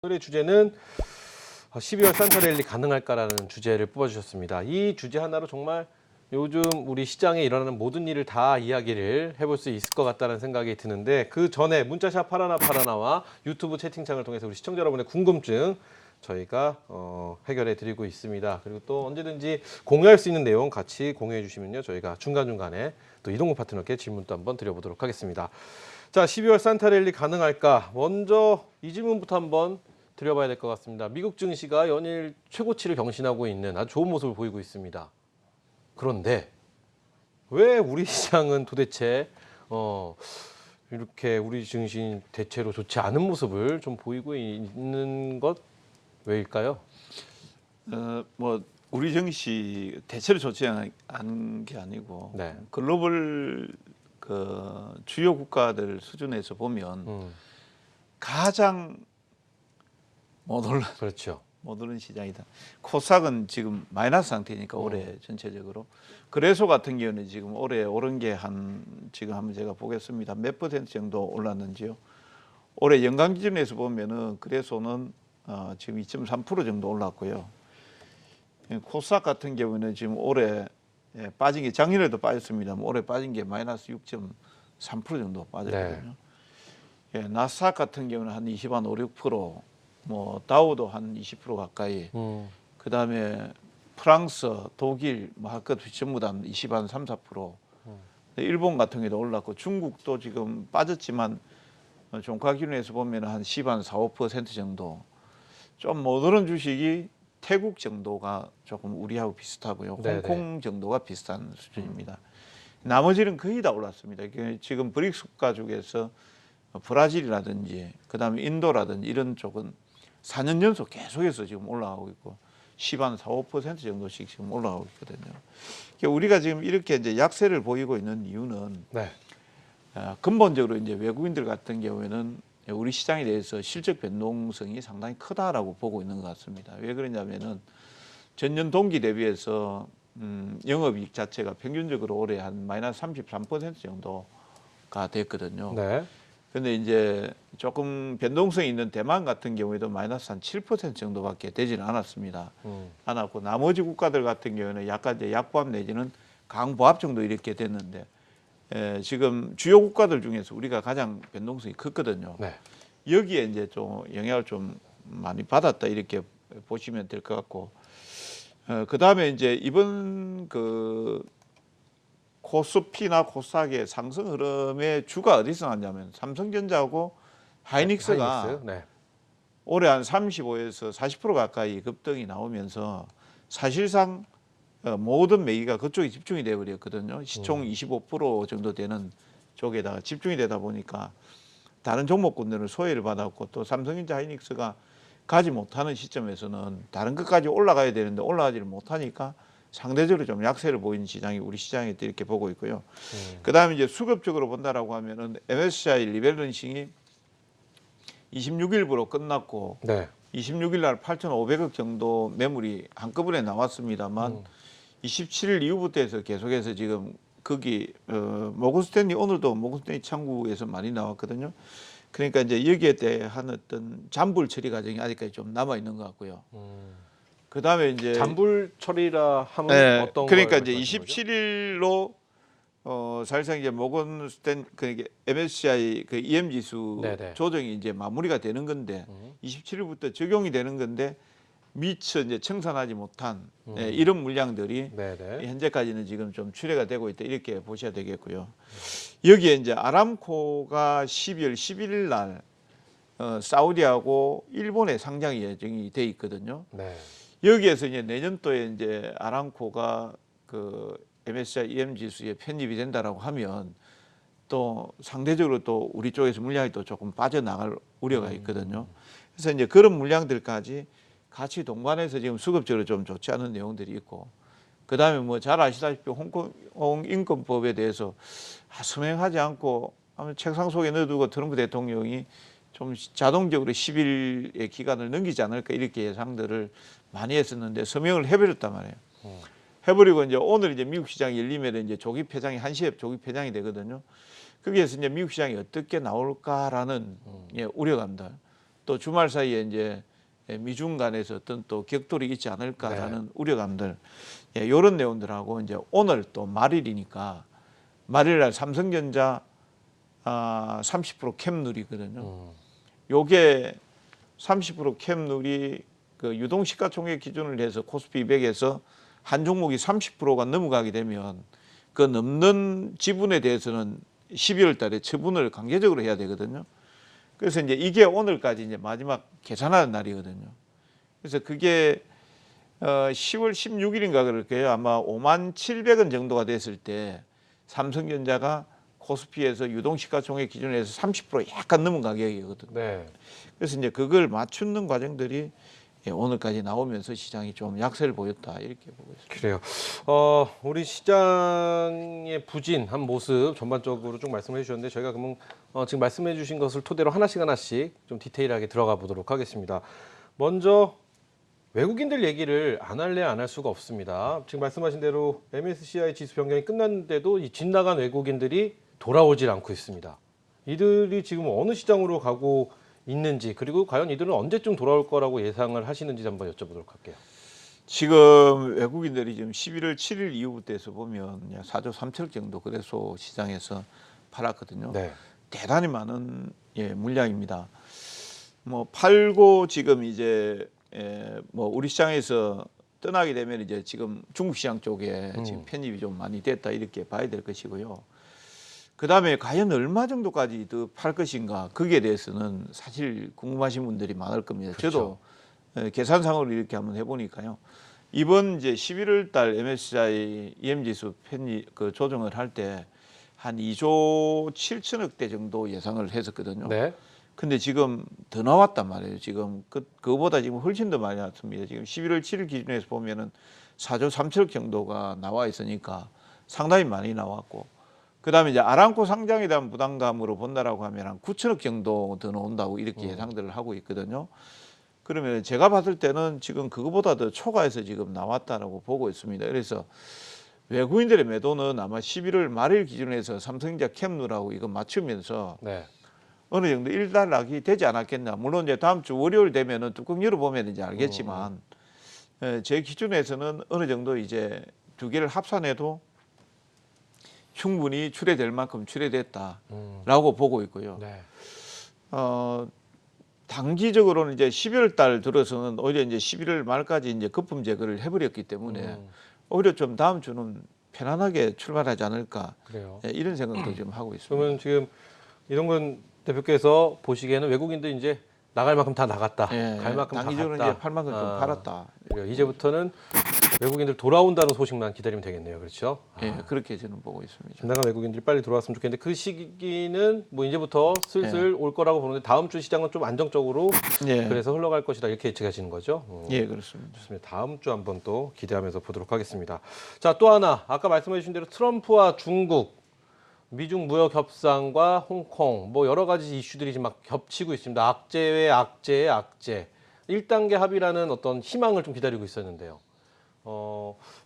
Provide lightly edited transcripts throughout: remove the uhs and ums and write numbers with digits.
오늘의 주제는 12월 산타랠리 가능할까라는 주제를 뽑아주셨습니다. 이 주제 하나로 정말 요즘 우리 시장에 일어나는 모든 일을 다 이야기를 해볼 수 있을 것 같다는 생각이 드는데, 그 전에 문자샵 파라나파라나와 유튜브 채팅창을 통해서 우리 시청자 여러분의 궁금증 저희가 해결해 드리고 있습니다. 그리고 또 언제든지 공유할 수 있는 내용 같이 공유해 주시면요, 저희가 중간중간에 또 이동국 파트너께 질문도 한번 드려보도록 하겠습니다. 자, 12월 산타랠리 가능할까? 먼저 이 질문부터 한번 드려봐야 될 것 같습니다. 미국 증시가 연일 최고치를 경신하고 있는 아주 좋은 모습을 보이고 있습니다. 그런데 왜 우리 시장은 도대체 이렇게 우리 증시 대체로 좋지 않은 모습을 좀 보이고 있는 것 왜일까요? 뭐 우리 증시 대체로 좋지 않은 게 아니고, 네. 글로벌 그 주요 국가들 수준에서 보면 가장 못 그렇죠. 오른 시장이다. 코스닥은 지금 마이너스 상태니까 올해 전체적으로. 거래소 같은 경우는 지금 올해 오른 게 지금 한번 제가 보겠습니다. 몇 퍼센트 정도 올랐는지요. 올해 연간 기준에서 보면은 거래소는 지금 2.3% 정도 올랐고요. 코스닥 같은 경우는 지금 올해 빠진 게 작년에도 빠졌습니다. 올해 빠진 게 마이너스 6.3% 정도 빠졌거든요. 네. 나스닥 같은 경우는 한 5, 6%, 뭐 다우도 한 20% 가까이. 그다음에 프랑스, 독일, 뭐 할것 전부 다 20, 3, 4%. 일본 같은 경우도 올랐고, 중국도 지금 빠졌지만 종가 기준에서 보면 한 10, 4, 5% 정도. 좀 못 오른 주식이 태국 정도가 조금 우리하고 비슷하고요. 네네. 홍콩 정도가 비슷한 수준입니다. 나머지는 거의 다 올랐습니다. 지금 브릭스 국가 중에서 브라질이라든지 그다음에 인도라든지 이런 쪽은 4년 연속 계속해서 지금 올라가고 있고, 10, 4, 5% 정도씩 지금 올라가고 있거든요. 우리가 지금 이렇게 이제 약세를 보이고 있는 이유는, 네. 근본적으로 이제 외국인들 같은 경우에는 우리 시장에 대해서 실적 변동성이 상당히 크다라고 보고 있는 것 같습니다. 왜 그러냐면은 전년 동기 대비해서 영업이익 자체가 평균적으로 올해 한 마이너스 33% 정도가 됐거든요. 네. 근데 이제 조금 변동성이 있는 대만 같은 경우에도 마이너스 한 7% 정도밖에 되지는 않았습니다. 않았고, 나머지 국가들 같은 경우는 약간 이제 약보합 내지는 강보합 정도 이렇게 됐는데, 지금 주요 국가들 중에서 우리가 가장 변동성이 컸거든요. 네. 여기에 이제 좀 영향을 좀 많이 받았다 이렇게 보시면 될 것 같고, 그 다음에 이제 이번 그 코스피나 코스닥의 상승 흐름의 주가 어디서 났냐면 삼성전자하고 하이닉스가 하이닉스? 네. 올해 한 35에서 40% 가까이 급등이 나오면서 사실상 모든 매기가 그쪽에 집중이 돼 버렸거든요. 시총 25% 정도 되는 쪽에다가 집중이 되다 보니까 다른 종목군들은 소외를 받았고, 또 삼성전자 하이닉스가 가지 못하는 시점에서는 다른 것까지 올라가야 되는데 올라가지를 못하니까 상대적으로 좀 약세를 보이는 시장이 우리 시장에 이렇게 보고 있고요. 그다음에 이제 수급적으로 본다라고 하면은 MSCI 리밸런싱이 26일부로 끝났고, 네. 26일 날 8,500억 정도 매물이 한꺼번에 나왔습니다만 27일 이후부터 해서 계속해서 지금 거기 모건스탠리, 오늘도 모건스탠리 창구에서 많이 나왔거든요. 그러니까 이제 여기에 대한 어떤 잔불 처리 과정이 아직까지 좀 남아 있는 것 같고요. 그다음에 이제 잔불 처리라 하면 어떤 그러니까 걸 이제 말씀하시는 거죠? 27일로 사실상 이제 모건스탠 그 MSCI 그 EM 지수 네네. 조정이 이제 마무리가 되는 건데, 27일부터 적용이 되는 건데 미처 이제 청산하지 못한 이런 물량들이 네네. 현재까지는 지금 좀 출회가 되고 있다 이렇게 보셔야 되겠고요. 여기에 이제 아람코가 12월 11일 날 사우디하고 일본에 상장 예정이 돼 있거든요. 네. 여기에서 이제 내년도에 이제 아람코가 그 MSCI EM 지수에 편입이 된다라고 하면 또 상대적으로 또 우리 쪽에서 물량이 또 조금 빠져나갈 우려가 있거든요. 그래서 이제 그런 물량들까지 같이 동반해서 지금 수급적으로 좀 좋지 않은 내용들이 있고, 그 다음에 뭐 잘 아시다시피 홍콩 인권법에 대해서 서명하지 않고 책상 속에 넣어두고 트럼프 대통령이 좀 자동적으로 10일의 기간을 넘기지 않을까 이렇게 예상들을 많이 했었는데 서명을 해버렸단 말이에요. 해버리고 이제 오늘 이제 미국 시장이 열리면 이제 조기 폐장이 1시에 조기 폐장이 되거든요. 거기에서 이제 미국 시장이 어떻게 나올까라는 우려감들. 또 주말 사이에 이제 미중 간에서 어떤 또 격돌이 있지 않을까라는 우려감들, 이런 내용들하고 이제 오늘 또 말일이니까 말일날 삼성전자 30% 캡룰이거든요. 요게 30% 캡룰이 그 유동 시가총액 기준을 해서 코스피 200에서 한 종목이 30%가 넘어가게 되면 그 넘는 지분에 대해서는 12월 달에 처분을 강제적으로 해야 되거든요. 그래서 이제 이게 오늘까지 이제 마지막 계산하는 날이거든요. 그래서 그게 10월 16일인가 그럴 거예요. 아마 57,700원 정도가 됐을 때 삼성전자가 코스피에서 유동 시가총액 기준에서 30% 약간 넘은 가격이거든요. 네. 그래서 이제 그걸 맞추는 과정들이 오늘까지 나오면서 시장이 좀 약세를 보였다 이렇게 보고 있습니다. 그래요. 우리 시장의 부진한 모습 전반적으로 좀 말씀해 주셨는데 저희가 그러면 지금 말씀해 주신 것을 토대로 하나씩 좀 디테일하게 들어가 보도록 하겠습니다. 먼저 외국인들 얘기를 안 할래 안 할 수가 없습니다. 지금 말씀하신 대로 MSCI 지수 변경이 끝났는데도 이 집 나간 외국인들이 돌아오질 않고 있습니다. 이들이 지금 어느 시장으로 가고 있는지, 그리고 과연 이들은 언제쯤 돌아올 거라고 예상을 하시는지 한번 여쭤보도록 할게요. 지금 외국인들이 지금 11월 7일 이후부터 해서 보면 4조 3천억 정도 거래소 시장에서 팔았거든요. 네. 대단히 많은 물량입니다. 뭐 팔고 지금 이제 뭐 우리 시장에서 떠나게 되면 이제 지금 중국 시장 쪽에 지금 편입이 좀 많이 됐다 이렇게 봐야 될 것이고요. 그 다음에 과연 얼마 정도까지 더 팔 것인가 거기에 대해서는 사실 궁금하신 분들이 많을 겁니다. 그렇죠. 저도 계산상으로 이렇게 한번 해보니까요. 이번 이제 11월 달 MSCI EM지수 편입 그 조정을 할 때 한 2조 7천억 대 정도 예상을 했었거든요. 네. 근데 지금 더 나왔단 말이에요. 지금 그거보다 지금 훨씬 더 많이 나왔습니다. 지금 11월 7일 기준에서 보면은 4조 3천억 정도가 나와 있으니까 상당히 많이 나왔고, 그다음에 이제 아람코 상장에 대한 부담감으로 본다라고 하면 한 9천억 정도 더 나온다고 이렇게 예상들을 하고 있거든요. 그러면 제가 봤을 때는 지금 그거보다 더 초과해서 지금 나왔다라고 보고 있습니다. 그래서 외국인들의 매도는 아마 11월 말일 기준에서 삼성전자 캡룰하고 이거 맞추면서 네. 어느 정도 일단락이 되지 않았겠나. 물론 이제 다음 주 월요일 되면은 뚜껑 열어보면 이제 알겠지만, 제 기준에서는 어느 정도 이제 두 개를 합산해도 충분히 출회될 만큼 출회됐다라고 보고 있고요. 네. 단기적으로는 이제 12월 달 들어서는 오히려 이제 11월 말까지 이제 거품 제거를 해버렸기 때문에 오히려 좀 다음 주는 편안하게 출발하지 않을까. 그래요. 이런 생각도 좀 하고 있습니다. 그러면 지금 이동근 대표께서 보시기에는 외국인도 이제 나갈 만큼 다 나갔다. 갈 만큼 다 단기적으로 갔다. 이제 팔 만큼 좀 팔았다. 그래요. 이제부터는 외국인들 돌아온다는 소식만 기다리면 되겠네요. 그렇죠? 그렇게 저는 보고 있습니다. 집 나간 외국인들이 빨리 돌아왔으면 좋겠는데 그 시기는 뭐 이제부터 슬슬 올 거라고 보는데 다음 주 시장은 좀 안정적으로 그래서 흘러갈 것이다 이렇게 예측하시는 거죠? 예, 그렇습니다. 좋습니다. 다음 주 한번 또 기대하면서 보도록 하겠습니다. 자, 또 하나 아까 말씀해 주신 대로 트럼프와 중국 미중 무역 협상과 홍콩 뭐 여러 가지 이슈들이 지금 막 겹치고 있습니다. 악재에 악재에 악재. 1단계 합의라는 어떤 희망을 좀 기다리고 있었는데요.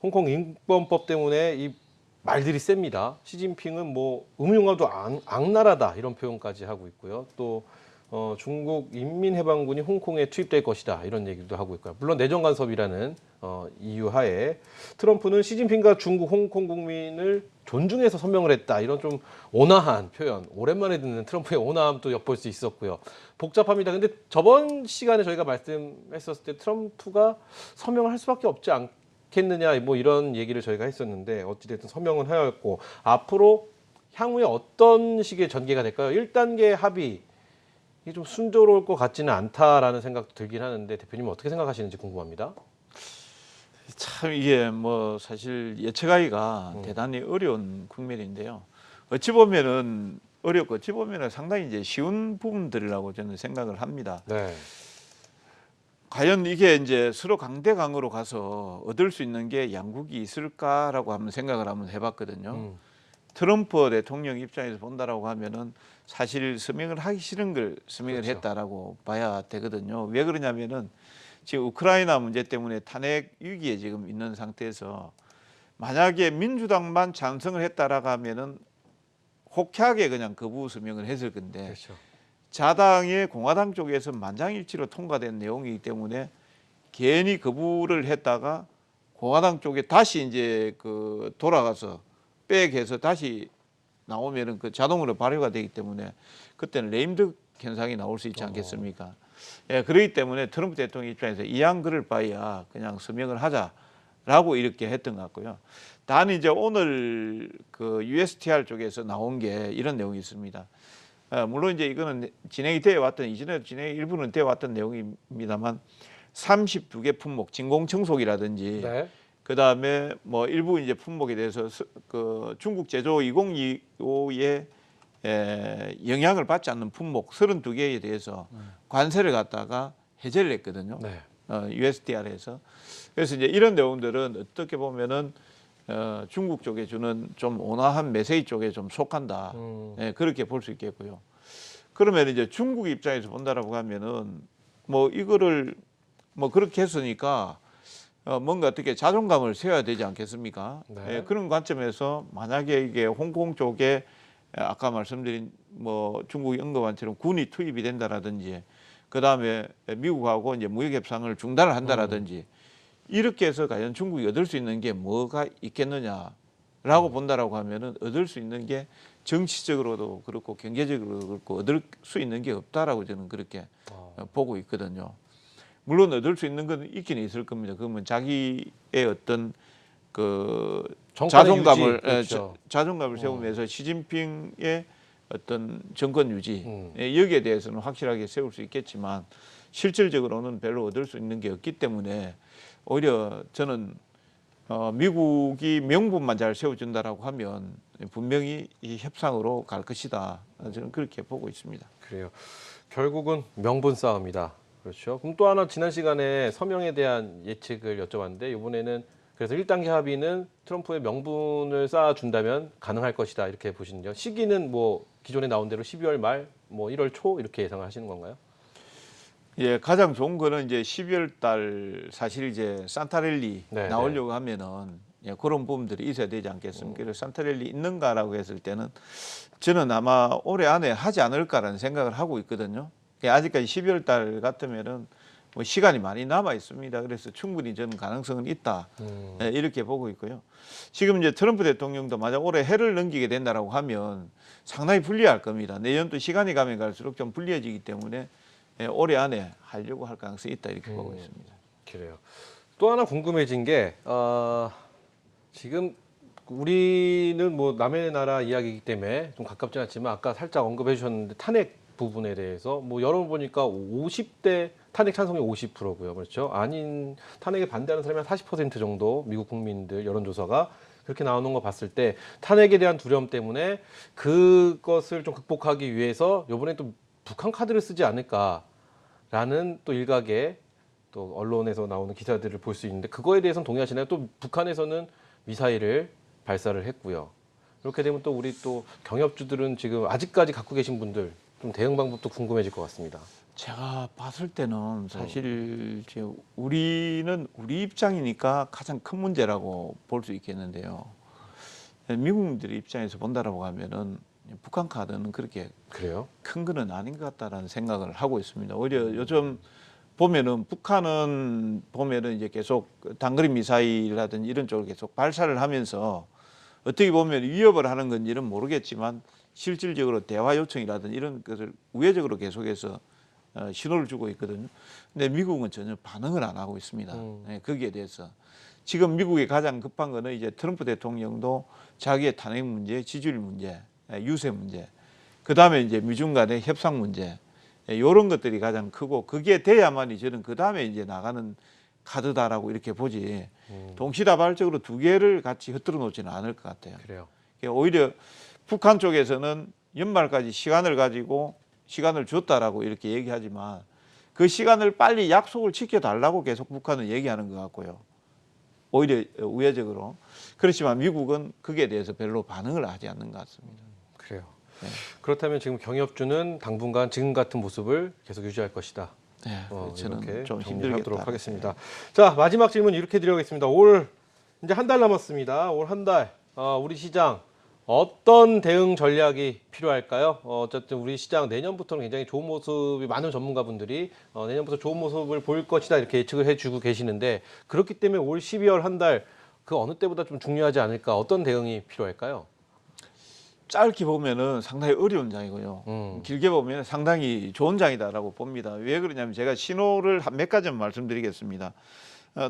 홍콩 인권법 때문에 이 말들이 셉니다. 시진핑은 뭐 음흉화도 악랄하다 이런 표현까지 하고 있고요. 또 중국 인민해방군이 홍콩에 투입될 것이다 이런 얘기도 하고 있고요. 물론 내정 간섭이라는 이유 하에 트럼프는 시진핑과 중국 홍콩 국민을 존중해서 서명을 했다 이런 좀 온화한 표현, 오랜만에 듣는 트럼프의 온화함도 엿볼 수 있었고요. 복잡합니다. 근데 저번 시간에 저희가 말씀했었을 때 트럼프가 서명을 할 수밖에 없지 않겠느냐 뭐 이런 얘기를 저희가 했었는데 어찌됐든 서명은 하였고 앞으로 향후에 어떤 식의 전개가 될까요? 1단계 합의 이게 좀 순조로울 것 같지는 않다라는 생각도 들긴 하는데 대표님은 어떻게 생각하시는지 궁금합니다. 참 이게 뭐 사실 예측하기가 대단히 어려운 국면인데요. 어찌 보면은 어렵고 어찌 보면은 상당히 이제 쉬운 부분들이라고 저는 생각을 합니다. 네. 과연 이게 이제 서로 강대강으로 가서 얻을 수 있는 게 양국이 있을까라고 한번 생각을 한번 해봤거든요. 트럼프 대통령 입장에서 본다라고 하면은 사실 서명을 하기 싫은 걸 서명을 그렇죠. 했다라고 봐야 되거든요. 왜 그러냐면은 지금 우크라이나 문제 때문에 탄핵 위기에 지금 있는 상태에서 만약에 민주당만 찬성을 했다라고 하면은 호쾌하게 그냥 거부 서명을 했을 건데 그렇죠. 자당의 공화당 쪽에서 만장일치로 통과된 내용이기 때문에 괜히 거부를 했다가 공화당 쪽에 다시 이제 그 돌아가서 백해서 다시 나오면은 그 자동으로 발효가 되기 때문에 그때는 레임덕 현상이 나올 수 있지 않겠습니까? 예, 그렇기 때문에 트럼프 대통령 입장에서 이왕 그럴 바에야 그냥 서명을 하자라고 이렇게 했던 것 같고요. 단 이제 오늘 그 USTR 쪽에서 나온 게 이런 내용이 있습니다. 물론 이제 이거는 진행이 되어 왔던 이전에 진행 일부는 되어 왔던 내용입니다만 32개 품목 진공청소기라든지 네. 그다음에 뭐 일부 이제 품목에 대해서 그 중국 제조 2025에 영향을 받지 않는 품목 32개에 대해서 관세를 갖다가 해제를 했거든요. 네. USTR에서. 그래서 이제 이런 내용들은 어떻게 보면은 중국 쪽에 주는 좀 온화한 메시지 쪽에 좀 속한다. 예, 그렇게 볼 수 있겠고요. 그러면 이제 중국 입장에서 본다라고 하면은 뭐 이거를 뭐 그렇게 했으니까 뭔가 어떻게 자존감을 세워야 되지 않겠습니까? 네. 예, 그런 관점에서 만약에 이게 홍콩 쪽에 아까 말씀드린 뭐 중국이 언급한 처럼 군이 투입이 된다라든지 그 다음에 미국하고 이제 무역 협상을 중단을 한다라든지 이렇게 해서 과연 중국이 얻을 수 있는 게 뭐가 있겠느냐라고 본다라고 하면은 얻을 수 있는 게 정치적으로도 그렇고 경제적으로도 그렇고 얻을 수 있는 게 없다라고 저는 그렇게 보고 있거든요. 물론 얻을 수 있는 건 있긴 있을 겁니다. 그러면 자기의 어떤 그 자존감을 유지, 그렇죠. 자존감을 세우면서 시진핑의 어떤 정권 유지 여기에 대해서는 확실하게 세울 수 있겠지만 실질적으로는 별로 얻을 수 있는 게 없기 때문에 오히려 저는 미국이 명분만 잘 세워준다라고 하면 분명히 이 협상으로 갈 것이다. 저는 그렇게 보고 있습니다. 그래요. 결국은 명분 싸움이다. 그렇죠. 그럼 또 하나 지난 시간에 서명에 대한 예측을 여쭤봤는데 이번에는 그래서 1단계 합의는 트럼프의 명분을 쌓아준다면 가능할 것이다 이렇게 보시는요. 시기는 뭐 기존에 나온 대로 12월 말, 뭐 1월 초 이렇게 예상을 하시는 건가요? 예, 가장 좋은 거는 이제 12월 달 사실 이제 산타랠리 네, 나오려고 하면은 예, 그런 부분들이 있어야 되지 않겠습니까? 그래서 산타랠리 있는가라고 했을 때는 저는 아마 올해 안에 하지 않을까라는 생각을 하고 있거든요. 예, 아직까지 12월 달 같으면은 뭐 시간이 많이 남아 있습니다. 그래서 충분히 저는 가능성은 있다. 예, 이렇게 보고 있고요. 지금 이제 트럼프 대통령도 만약 올해 해를 넘기게 된다라고 하면 상당히 불리할 겁니다. 내년도 시간이 가면 갈수록 좀 불리해지기 때문에 예, 올해 안에 하려고 할 가능성이 있다 이렇게 보고 있습니다. 그래요. 또 하나 궁금해진 게 지금 우리는 뭐 남의 나라 이야기이기 때문에 좀 가깝지 않지만 아까 살짝 언급해 주셨는데 탄핵 부분에 대해서 뭐 여론 보니까 50대 탄핵 찬성이 50%고요. 그렇죠? 아닌 탄핵에 반대하는 사람이 한 40% 정도 미국 국민들 여론조사가 그렇게 나오는 거 봤을 때 탄핵에 대한 두려움 때문에 그것을 좀 극복하기 위해서 이번에 또 북한 카드를 쓰지 않을까라는 또 일각의 또 언론에서 나오는 기사들을 볼 수 있는데 그거에 대해서는 동의하시나요? 또 북한에서는 미사일을 발사를 했고요. 이렇게 되면 또 우리 또 경협주들은 지금 아직까지 갖고 계신 분들 좀 대응 방법도 궁금해질 것 같습니다. 제가 봤을 때는 사실 이제 우리는 우리 입장이니까 가장 큰 문제라고 볼 수 있겠는데요. 미국인들의 입장에서 본다라고 하면은 북한 카드는 그렇게 그래요? 큰 거는 아닌 것 같다라는 생각을 하고 있습니다. 오히려 요즘 보면은 북한은 보면은 이제 계속 단거리 미사일이라든지 이런 쪽을 계속 발사를 하면서 어떻게 보면 위협을 하는 건지는 모르겠지만 실질적으로 대화 요청이라든지 이런 것을 우회적으로 계속해서 신호를 주고 있거든요. 근데 미국은 전혀 반응을 안 하고 있습니다. 네, 거기에 대해서. 지금 미국이 가장 급한 거는 이제 트럼프 대통령도 자기의 탄핵 문제, 지지율 문제, 유세 문제, 그 다음에 이제 미중 간의 협상 문제, 이런 것들이 가장 크고 그게 돼야만이 저는 그 다음에 이제 나가는 카드다라고 이렇게 보지 동시다발적으로 두 개를 같이 흩뜨려 놓지는 않을 것 같아요. 그래요. 오히려 북한 쪽에서는 연말까지 시간을 가지고 시간을 줬다라고 이렇게 얘기하지만 그 시간을 빨리 약속을 지켜달라고 계속 북한은 얘기하는 것 같고요. 오히려 우회적으로. 그렇지만 미국은 거기에 대해서 별로 반응을 하지 않는 것 같습니다. 그래요. 네. 그렇다면 지금 경협주는 당분간 지금 같은 모습을 계속 유지할 것이다. 네, 저는 이렇게 좀 정리하도록 힘들겠다. 하겠습니다. 자, 마지막 질문 이렇게 드리겠습니다. 올 이제 한 달 남았습니다. 올 한 달 우리 시장 어떤 대응 전략이 필요할까요? 어쨌든 우리 시장 내년부터는 굉장히 좋은 모습이 많은 전문가분들이 내년부터 좋은 모습을 보일 것이다 이렇게 예측을 해주고 계시는데 그렇기 때문에 올 12월 한 달 그 어느 때보다 좀 중요하지 않을까? 어떤 대응이 필요할까요? 짧게 보면은 상당히 어려운 장이고요. 길게 보면 상당히 좋은 장이다라고 봅니다. 왜 그러냐면 제가 신호를 한 몇 가지만 말씀드리겠습니다.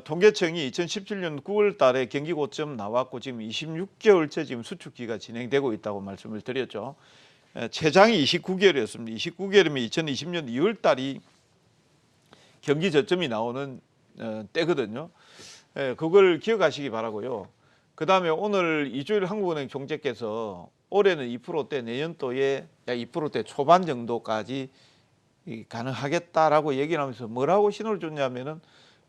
통계청이 2017년 9월 달에 경기 고점 나왔고 지금 26개월째 지금 수축기가 진행되고 있다고 말씀을 드렸죠. 최장이 29개월이었습니다. 29개월이면 2020년 2월 달이 경기 저점이 나오는 때거든요. 그걸 기억하시기 바라고요. 그다음에 오늘 이주일 한국은행 총재께서 올해는 2%대 내년도에 약 2%대 초반 정도까지 가능하겠다라고 얘기를 하면서 뭐라고 신호를 줬냐면은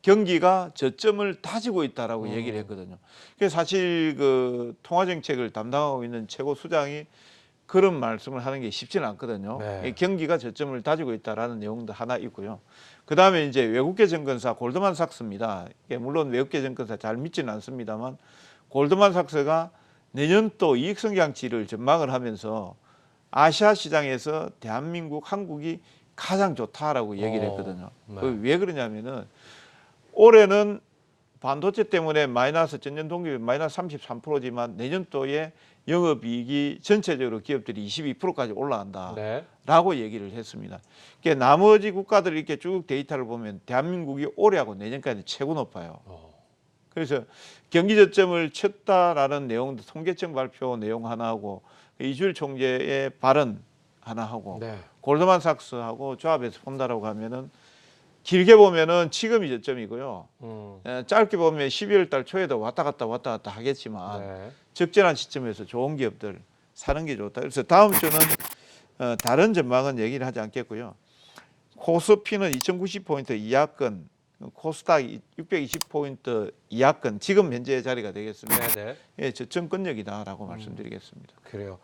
경기가 저점을 다지고 있다라고 얘기를 했거든요. 그래서 사실 그 통화정책을 담당하고 있는 최고 수장이 그런 말씀을 하는 게 쉽지는 않거든요. 네. 경기가 저점을 다지고 있다라는 내용도 하나 있고요. 그 다음에 이제 외국계 증권사 골드만삭스입니다. 물론 외국계 증권사 잘 믿지는 않습니다만 골드만삭스가 내년도 이익 성장치를 전망을 하면서 아시아 시장에서 대한민국, 한국이 가장 좋다라고 얘기를 했거든요. 네. 왜 그러냐면은 올해는 반도체 때문에 마이너스 전년 동기 마이너스 33%지만 내년도에 영업이익이 전체적으로 기업들이 22%까지 올라간다라고 네. 얘기를 했습니다. 그러니까 나머지 국가들 이렇게 쭉 데이터를 보면 대한민국이 올해하고 내년까지 최고 높아요. 그래서 경기 저점을 쳤다라는 내용도 통계청 발표 내용 하나 하고 이주일 총재의 발언 하나 하고 네. 골드만삭스하고 조합해서 본다라고 하면은 길게 보면은 지금이 저점이고요. 짧게 보면 12월 달 초에도 왔다 갔다 하겠지만 네. 적절한 시점에서 좋은 기업들 사는 게 좋다. 그래서 다음 주는 다른 전망은 얘기를 하지 않겠고요. 코스피는 2090포인트 이하권, 코스닥 620포인트 이하권 지금 현재 자리가 되겠습니다. 네. 네. 예, 저점권역이다라고 말씀드리겠습니다. 그래요.